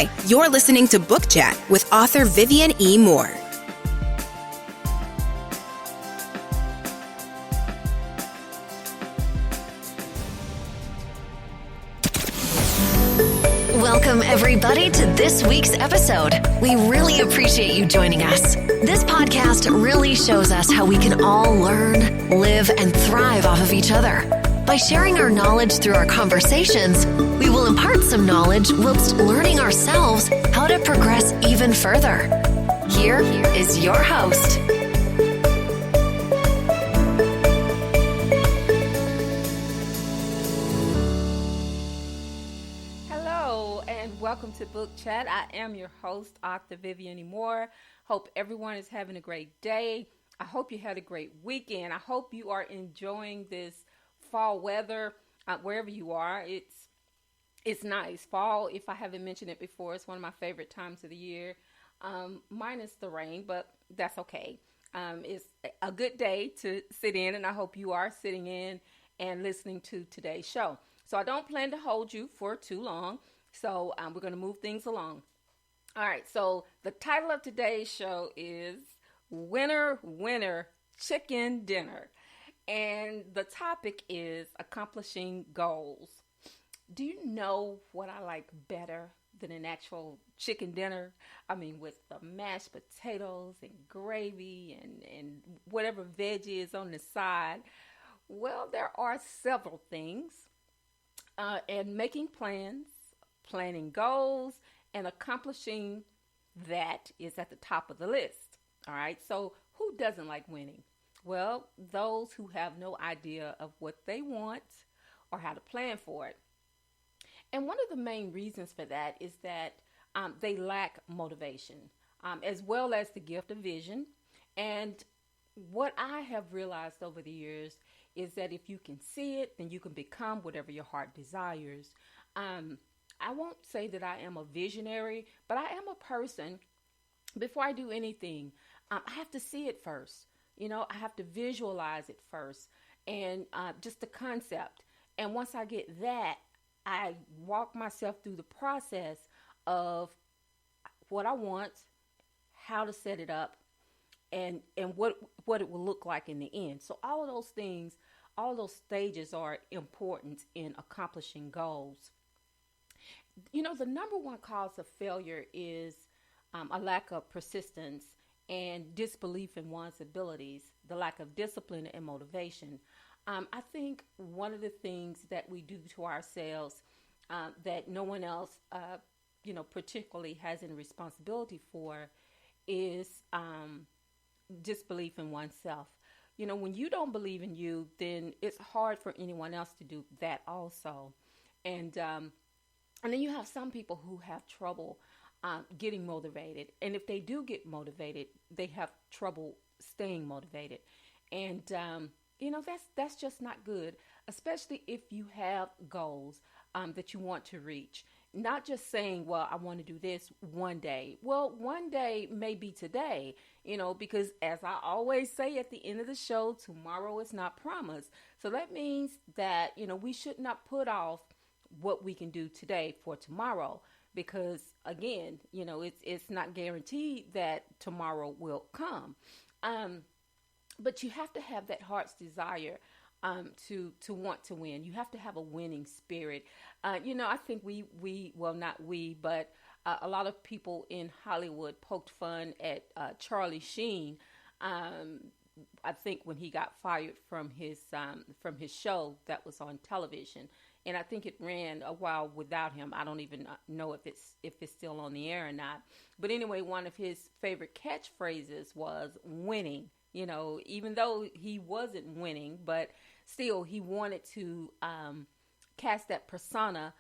Hi, you're listening to Book Chat with author Vivian E. Moore. Welcome, everybody, to this week's episode. We really appreciate you joining us. This podcast really shows us how we can all learn, live, and thrive off of each other. By sharing our knowledge through our conversations, we will impart some knowledge whilst learning ourselves how to progress even further. Here is your host. Hello, and welcome to Book Chat. I am your host, author Vivian E. Moore. Hope everyone is having a great day. I hope you had a great weekend. I hope you are enjoying this fall weather wherever you are. It's nice. Fall, if I haven't mentioned it before, it's one of my favorite times of the year, minus the rain, but that's okay. It's a good day to sit in, and I hope you are sitting in and listening to today's show. So I don't plan to hold you for too long, so we're going to move things along. All right, so the title of today's show is Winner, Winner, Chicken Dinner. And the topic is accomplishing goals. Do you know what I like better than an actual chicken dinner? I mean, with the mashed potatoes and gravy and whatever veggie is on the side. Well, there are several things. And making plans, planning goals, and accomplishing that is at the top of the list. All right, so who doesn't like winning? Well, those who have no idea of what they want or how to plan for it. And one of the main reasons for that is that they lack motivation, as well as the gift of vision. And what I have realized over the years is that if you can see it, then you can become whatever your heart desires. I won't say that I am a visionary, but I am a person. Before I do anything, I have to see it first. You know, I have to visualize it first, and just the concept. And once I get that, I walk myself through the process of what I want, how to set it up, and what it will look like in the end. So all of those things, all those stages are important in accomplishing goals. You know, the number one cause of failure is a lack of persistence and disbelief in one's abilities, the lack of discipline and motivation. I think one of the things that we do to ourselves that no one else, particularly has any responsibility for is disbelief in oneself. You know, when you don't believe in you, then it's hard for anyone else to do that also. And then you have some people who have trouble getting motivated. And if they do get motivated, they have trouble staying motivated. And, that's just not good, especially if you have goals that you want to reach. Not just saying, well, I want to do this one day. Well, one day may be today, because as I always say at the end of the show, tomorrow is not promised. So that means that, we should not put off what we can do today for tomorrow. Because again, it's not guaranteed that tomorrow will come. But you have to have that heart's desire to want to win. You have to have a winning spirit. I think but a lot of people in Hollywood poked fun at Charlie Sheen. I think when he got fired from his show that was on television. And I think it ran a while without him. I don't even know if it's still on the air or not. But anyway, one of his favorite catchphrases was winning. Even though he wasn't winning, but still he wanted to cast that persona.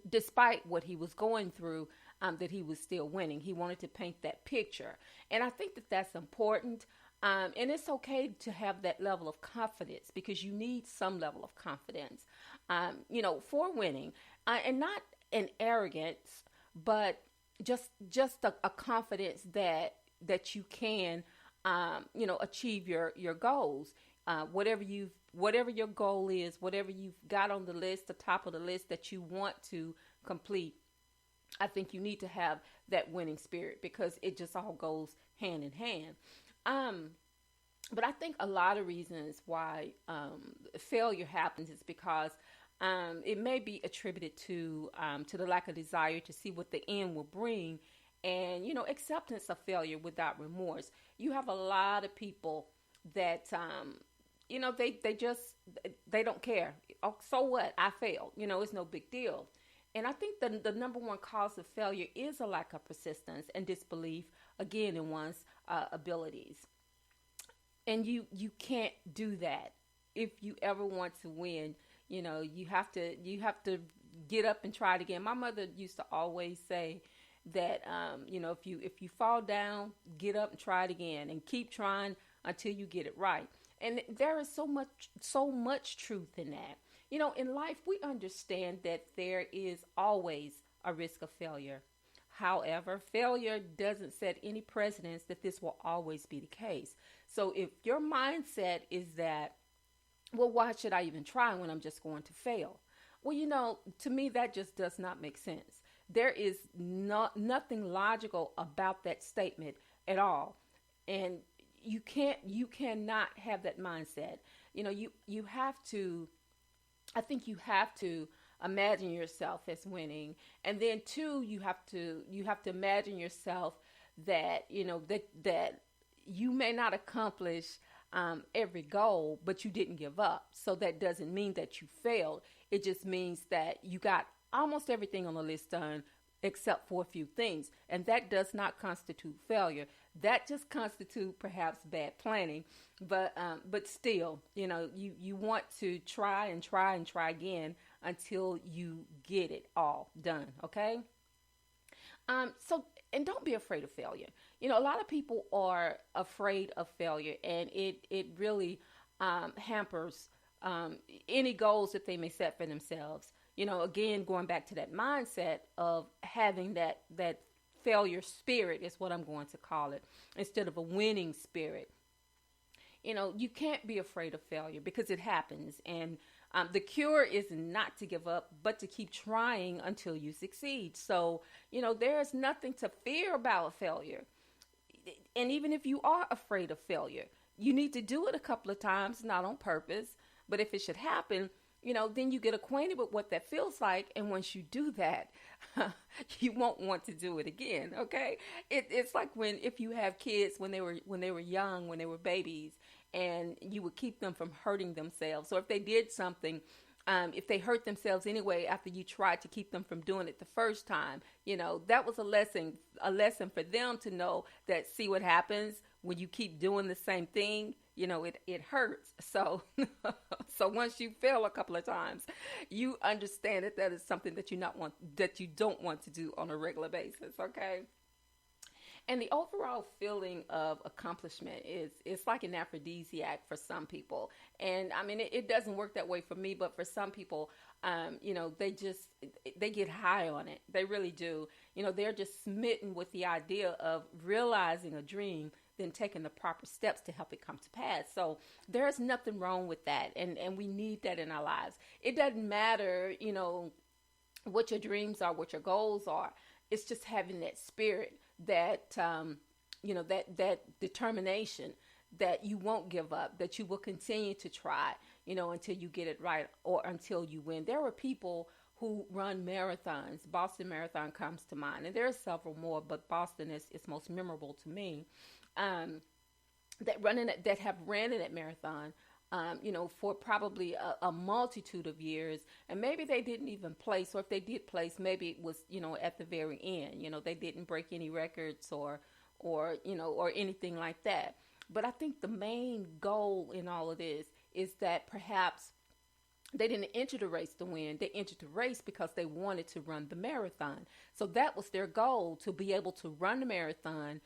Despite what he was going through, that he was still winning. He wanted to paint that picture, and I think that that's important. And it's okay to have that level of confidence because you need some level of confidence, for winning, and not an arrogance, but just a confidence that you can, achieve your goals. whatever your goal is, whatever you've got on the list, the top of the list that you want to complete, I think you need to have that winning spirit, because it just all goes hand in hand. But I think a lot of reasons why failure happens is because it may be attributed to the lack of desire to see what the end will bring, and acceptance of failure without remorse. You have a lot of people that they don't care. Oh, so what? I failed. It's no big deal. And I think the number one cause of failure is a lack of persistence and disbelief, again, in one's abilities. And you can't do that if you ever want to win. You have to get up and try it again. My mother used to always say that if you fall down, get up and try it again, and keep trying until you get it right. And there is so much truth in that. In life, we understand that there is always a risk of failure. However, failure doesn't set any precedence that this will always be the case. So if your mindset is that, well, why should I even try when I'm just going to fail? Well, to me, that just does not make sense. There is nothing logical about that statement at all. And you cannot have that mindset. You have to, I think you have to imagine yourself as winning. And then two, you have to imagine yourself that, that you may not accomplish every goal, but you didn't give up. So that doesn't mean that you failed. It just means that you got almost everything on the list done except for a few things. And that does not constitute failure. That just constitutes perhaps bad planning. But still, you want to try and try and try again until you get it all done. Okay. And don't be afraid of failure. A lot of people are afraid of failure, and it really hampers any goals that they may set for themselves. Again, going back to that mindset of having that failure spirit is what I'm going to call it, instead of a winning spirit. You can't be afraid of failure because it happens. And the cure is not to give up, but to keep trying until you succeed. So, there's nothing to fear about failure. And even if you are afraid of failure, you need to do it a couple of times, not on purpose. But if it should happen, then you get acquainted with what that feels like. And once you do that, you won't want to do it again. Okay. It's like if you have kids when they were young, when they were babies, and you would keep them from hurting themselves. So if they did something, if they hurt themselves anyway, after you tried to keep them from doing it the first time, that was a lesson for them to know that, see what happens when you keep doing the same thing. It hurts. So once you fail a couple of times, you understand that is something that you don't want to do on a regular basis. Okay. And the overall feeling of accomplishment it's like an aphrodisiac for some people. And I mean, it doesn't work that way for me, but for some people, they get high on it. They really do. They're just smitten with the idea of realizing a dream, then taking the proper steps to help it come to pass. So there's nothing wrong with that. And we need that in our lives. It doesn't matter, what your dreams are, what your goals are. It's just having that spirit, that that determination that you won't give up, that you will continue to try, until you get it right or until you win. There are people who run marathons. Boston Marathon comes to mind, and there are several more, but Boston is most memorable to me. That have ran in that marathon, for probably a multitude of years, and maybe they didn't even place, or if they did place, maybe it was, at the very end, they didn't break any records or anything like that. But I think the main goal in all of this is that perhaps they didn't enter the race to win. They entered the race because they wanted to run the marathon. So that was their goal, to be able to run the marathon,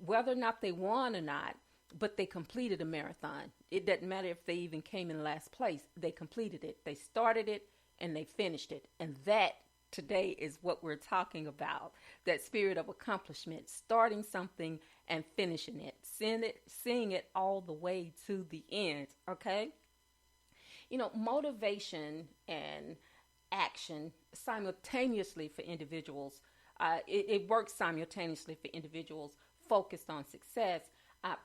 whether or not they won or not. But they completed a marathon. It doesn't matter if they even came in last place. They completed it. They started it and they finished it. And that today is what we're talking about. That spirit of accomplishment, starting something and finishing it. seeing it all the way to the end. Okay. Motivation and action simultaneously for individuals. It works simultaneously for individuals focused on success.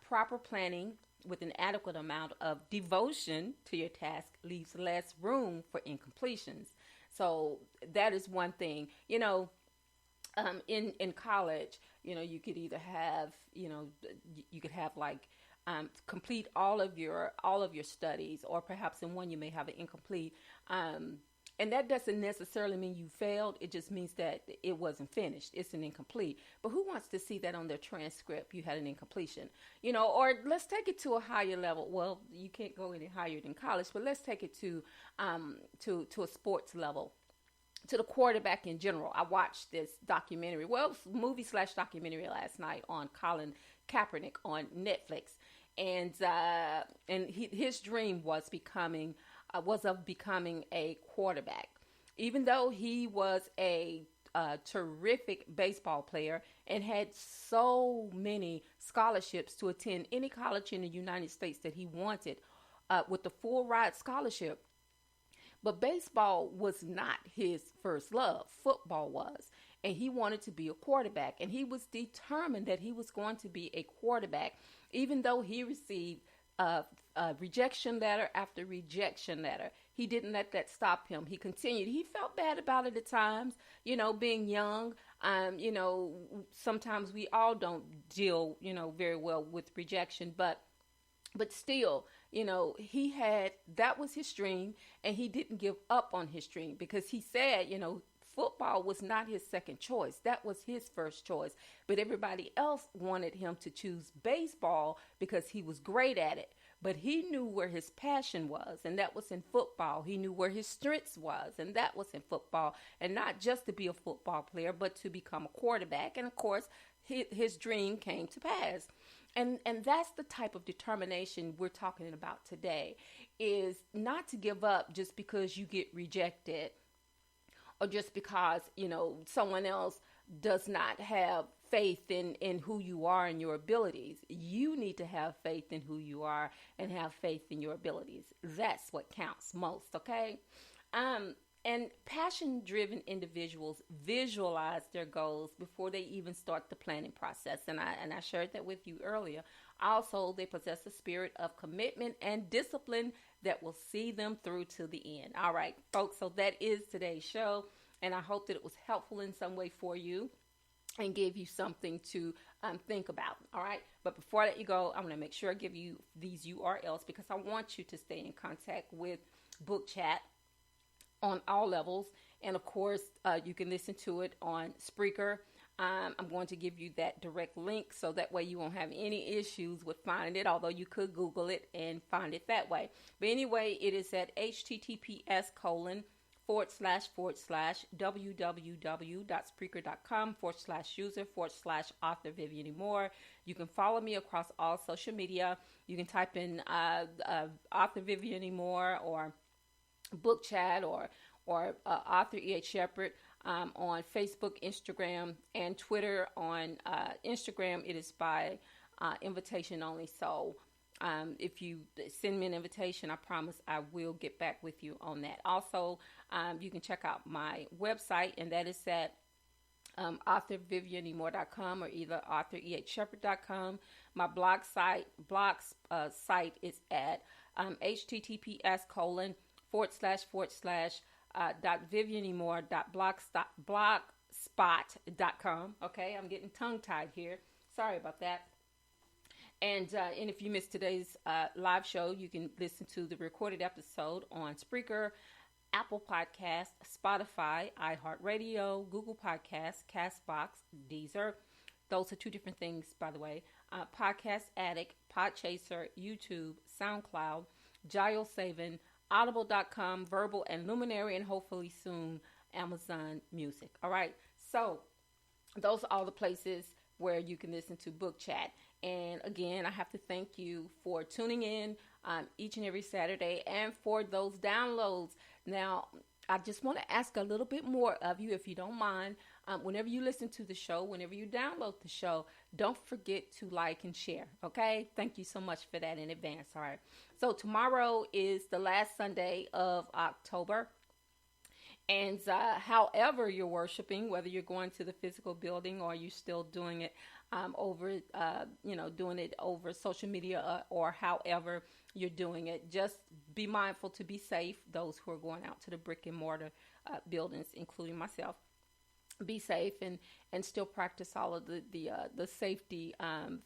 Proper planning with an adequate amount of devotion to your task leaves less room for incompletions. So that is one thing. In college, you could either have, you could have like complete all of your studies, or perhaps in one you may have an incomplete. And that doesn't necessarily mean you failed. It just means that it wasn't finished. It's an incomplete. But who wants to see that on their transcript? You had an incompletion, or let's take it to a higher level. Well, you can't go any higher than college, but let's take it to a sports level, to the quarterback in general. I watched this documentary, movie/documentary last night on Colin Kaepernick on Netflix. And his dream was of becoming a quarterback. Even though he was a terrific baseball player and had so many scholarships to attend any college in the United States that he wanted, with the full ride scholarship. But baseball was not his first love. Football was. And he wanted to be a quarterback. And he was determined that he was going to be a quarterback, even though he received rejection letter after rejection letter. He didn't let that stop him. He continued. He felt bad about it at times, being young. Sometimes we all don't deal, very well with rejection, but still, that was his dream, and he didn't give up on his dream, because he said, football was not his second choice. That was his first choice. But everybody else wanted him to choose baseball because he was great at it. But he knew where his passion was, and that was in football. He knew where his strengths was, and that was in football. And not just to be a football player, but to become a quarterback. And of course, his dream came to pass. And that's the type of determination we're talking about today, is not to give up just because you get rejected, or just because, someone else does not have faith in who you are and your abilities. You need to have faith in who you are and have faith in your abilities. That's what counts most, okay? And passion-driven individuals visualize their goals before they even start the planning process. And I shared that with you earlier. Also, they possess a spirit of commitment and discipline that will see them through to the end. All right, folks, so that is today's show. And I hope that it was helpful in some way for you and gave you something to think about. All right. But before I let you go, I'm going to make sure I give you these URLs, because I want you to stay in contact with Book Chat on all levels. And of course, you can listen to it on Spreaker. I'm going to give you that direct link, so that way you won't have any issues with finding it, although you could Google it and find it that way. But anyway, it is at https://www.spreaker.com/user/author Vivian Moore. You can follow me across all social media. You can type in author Vivian Moore, or Book Chat, or author E.H. Shepard on Facebook, Instagram, and Twitter. On Instagram, it is by invitation only. So if you send me an invitation, I promise I will get back with you on that. Also, you can check out my website, and that is at authorviviannemore.com, or either authorehshepard.com. My blog site is at https://.viviannemore.blogspot.com. Okay, I'm getting tongue-tied here. Sorry about that. And if you missed today's live show, you can listen to the recorded episode on Spreaker, Apple Podcasts, Spotify, iHeartRadio, Google Podcasts, CastBox, Deezer. Those are two different things, by the way. Podcast Addict, Podchaser, YouTube, SoundCloud, JioSaven, Audible.com, Verbal, and Luminary, and hopefully soon Amazon Music. All right. So those are all the places where you can listen to Book Chat. And again, I have to thank you for tuning in each and every Saturday, and for those downloads. Now, I just want to ask a little bit more of you, if you don't mind. Whenever you listen to the show, whenever you download the show, don't forget to like and share, okay? Thank you so much for that in advance, all right? So tomorrow is the last Sunday of October. And however you're worshiping, whether you're going to the physical building or you're still doing it doing it over social media or however you're doing it, just be mindful to be safe. Those who are going out to the brick and mortar buildings, including myself, be safe and still practice all of the safety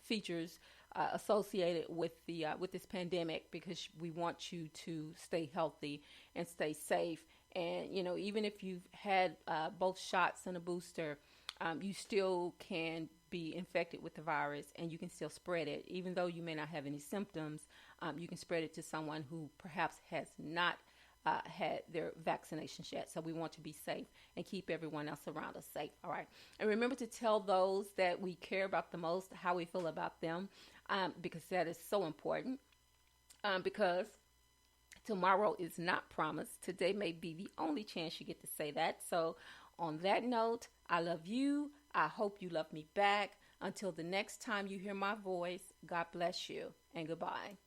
features associated with this pandemic, because we want you to stay healthy and stay safe. And even if you've had both shots and a booster, you still can be infected with the virus, and you can still spread it. Even though you may not have any symptoms, you can spread it to someone who perhaps has not had their vaccinations yet. So we want to be safe and keep everyone else around us safe. All right. And remember to tell those that we care about the most how we feel about them, because that is so important, because tomorrow is not promised. Today may be the only chance you get to say that. So on that note, I love you. I hope you love me back. Until the next time you hear my voice, God bless you and goodbye.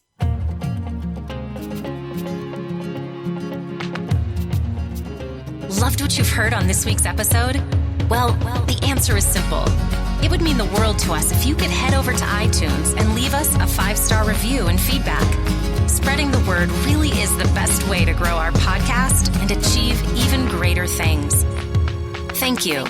Loved what you've heard on this week's episode? Well, the answer is simple. It would mean the world to us if you could head over to iTunes and leave us a 5-star review and feedback. Spreading the word really is the best way to grow our podcast and achieve even greater things. Thank you.